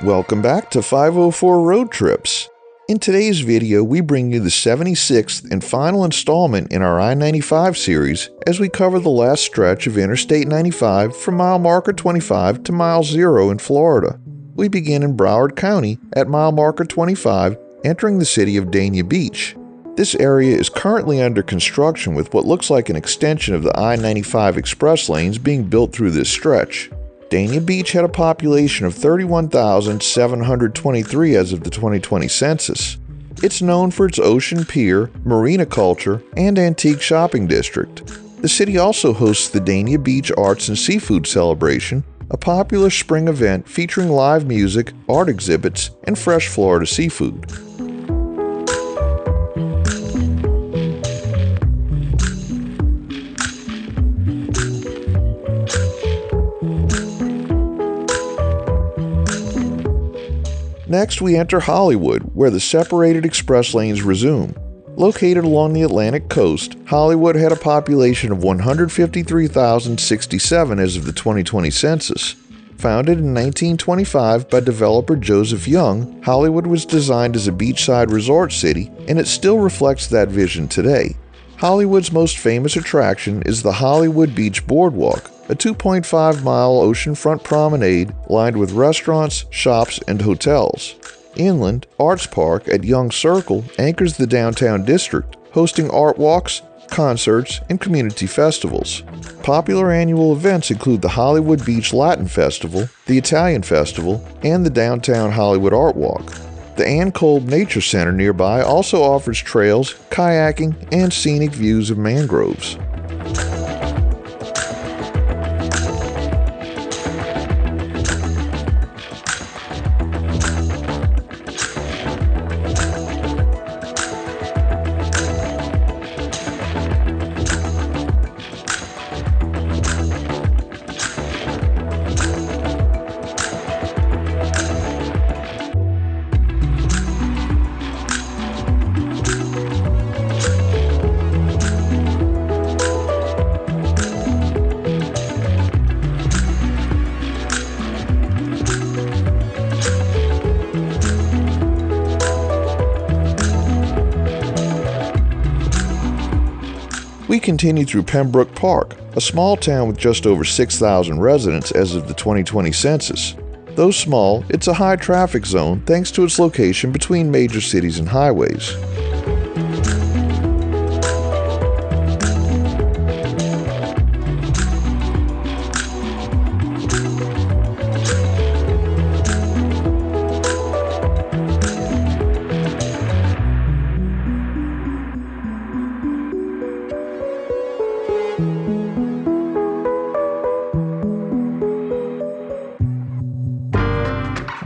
Welcome back to 504 Road Trips. In today's video, we bring you the 76th and final installment in our I-95 series as we cover the last stretch of Interstate 95 from mile marker 25 to mile 0 in Florida. We begin in Broward County at mile marker 25, entering the city of Dania Beach. This area is currently under construction with what looks like an extension of the I-95 express lanes being built through this stretch. Dania Beach had a population of 31,723 as of the 2020 census. It's known for its ocean pier, marina culture, and antique shopping district. The city also hosts the Dania Beach Arts and Seafood Celebration, a popular spring event featuring live music, art exhibits, and fresh Florida seafood. Next, we enter Hollywood, where the separated express lanes resume. Located along the Atlantic coast, Hollywood had a population of 153,067 as of the 2020 census. Founded in 1925 by developer Joseph Young, Hollywood was designed as a beachside resort city, and it still reflects that vision today. Hollywood's most famous attraction is the Hollywood Beach Boardwalk, a 2.5-mile oceanfront promenade lined with restaurants, shops, and hotels. Inland, Arts Park at Young Circle anchors the downtown district, hosting art walks, concerts, and community festivals. Popular annual events include the Hollywood Beach Latin Festival, the Italian Festival, and the Downtown Hollywood Art Walk. The Ann Kolb Nature Center nearby also offers trails, kayaking, and scenic views of mangroves. We continue through Pembroke Park, a small town with just over 6,000 residents as of the 2020 census. Though small, it's a high traffic zone thanks to its location between major cities and highways.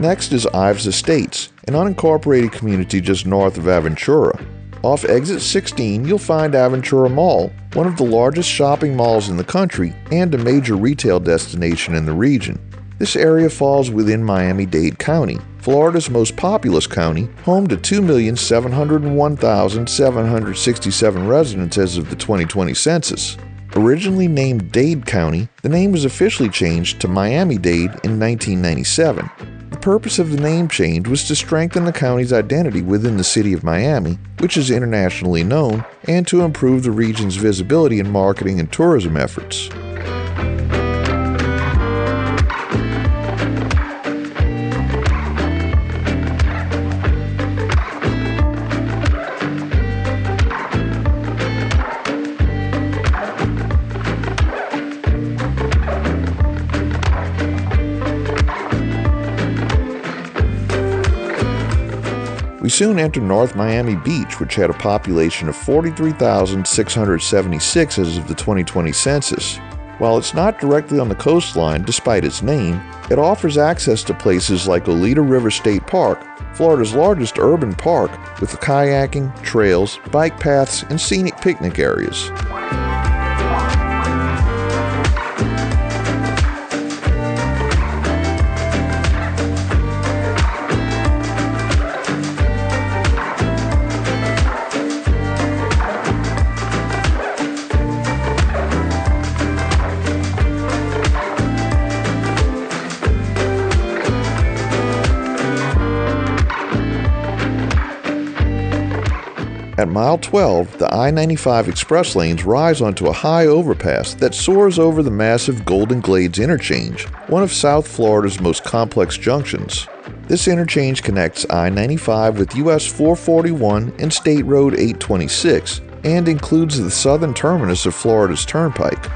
Next is Ives Estates, an unincorporated community just north of Aventura. Off exit 16, you'll find Aventura Mall, one of the largest shopping malls in the country and a major retail destination in the region. This area falls within Miami-Dade County, Florida's most populous county, home to 2,701,767 residents as of the 2020 census. Originally named Dade County, the name was officially changed to Miami-Dade in 1997. The purpose of the name change was to strengthen the county's identity within the city of Miami, which is internationally known, and to improve the region's visibility in marketing and tourism efforts. We soon entered North Miami Beach, which had a population of 43,676 as of the 2020 census. While it's not directly on the coastline, despite its name, it offers access to places like Oleta River State Park, Florida's largest urban park, with kayaking, trails, bike paths, and scenic picnic areas. At mile 12, the I-95 express lanes rise onto a high overpass that soars over the massive Golden Glades interchange, one of South Florida's most complex junctions. This interchange connects I-95 with US 441 and State Road 826 and includes the southern terminus of Florida's Turnpike.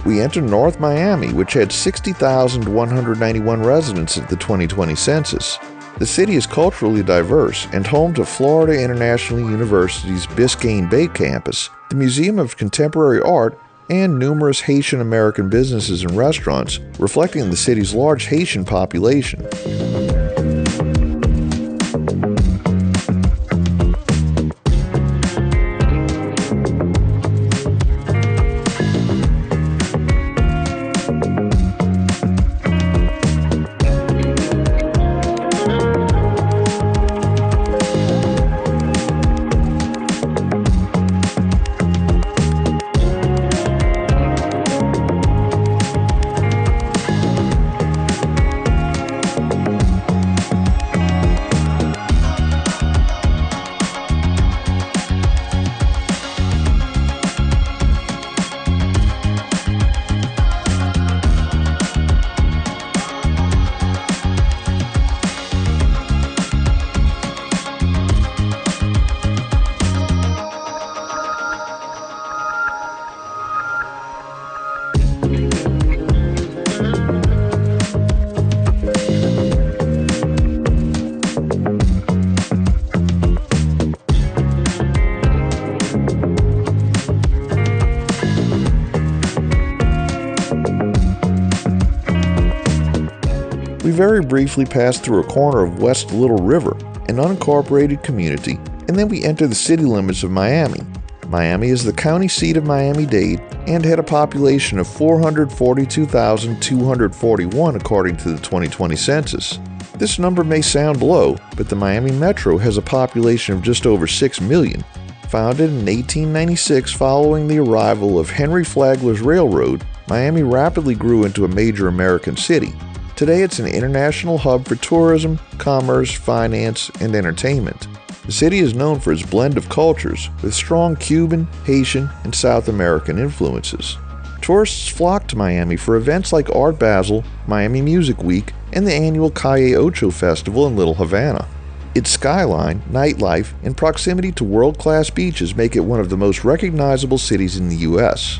We enter North Miami, which had 60,191 residents at the 2020 census. The city is culturally diverse and home to Florida International University's Biscayne Bay campus, the Museum of Contemporary Art, and numerous Haitian American businesses and restaurants, reflecting the city's large Haitian population. We very briefly pass through a corner of West Little River, an unincorporated community, and then we enter the city limits of Miami. Miami is the county seat of Miami-Dade and had a population of 442,241 according to the 2020 census. This number may sound low, but the Miami Metro has a population of just over 6 million. Founded in 1896 following the arrival of Henry Flagler's Railroad, Miami rapidly grew into a major American city. Today it's an international hub for tourism, commerce, finance, and entertainment. The city is known for its blend of cultures, with strong Cuban, Haitian, and South American influences. Tourists flock to Miami for events like Art Basel, Miami Music Week, and the annual Calle Ocho Festival in Little Havana. Its skyline, nightlife, and proximity to world-class beaches make it one of the most recognizable cities in the U.S.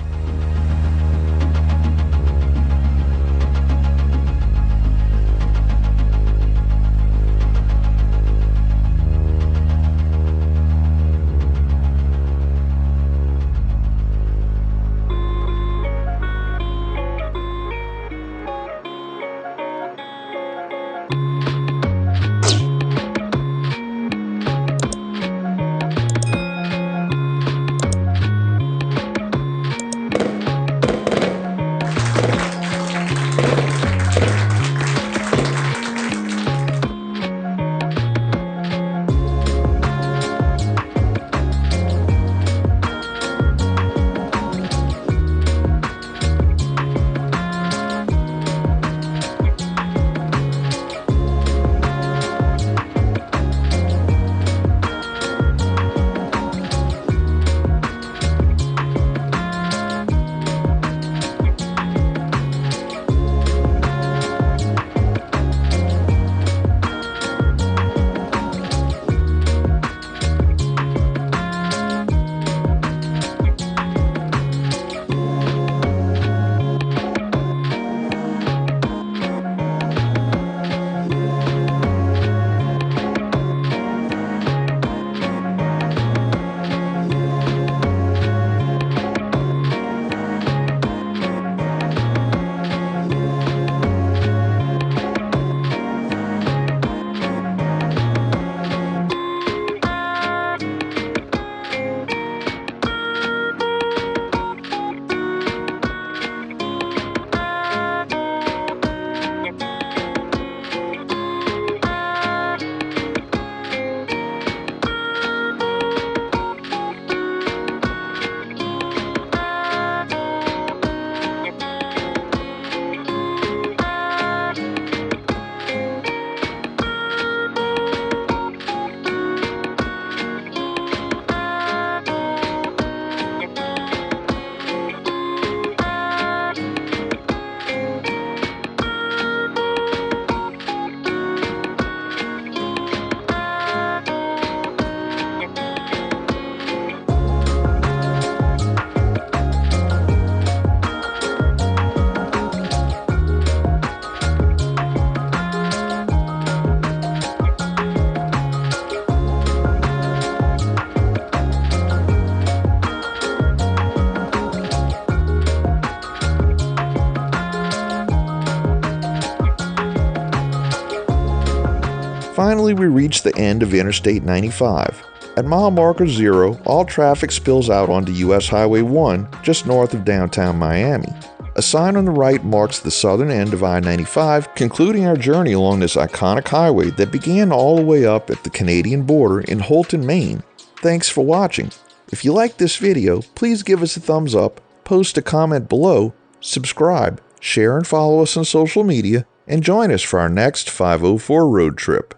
Finally, we reach the end of Interstate 95. At mile marker 0, all traffic spills out onto US Highway 1 just north of downtown Miami. A sign on the right marks the southern end of I-95, concluding our journey along this iconic highway that began all the way up at the Canadian border in Holton, Maine. Thanks for watching. If you liked this video, please give us a thumbs up, post a comment below, subscribe, share and follow us on social media, and join us for our next 504 road trip.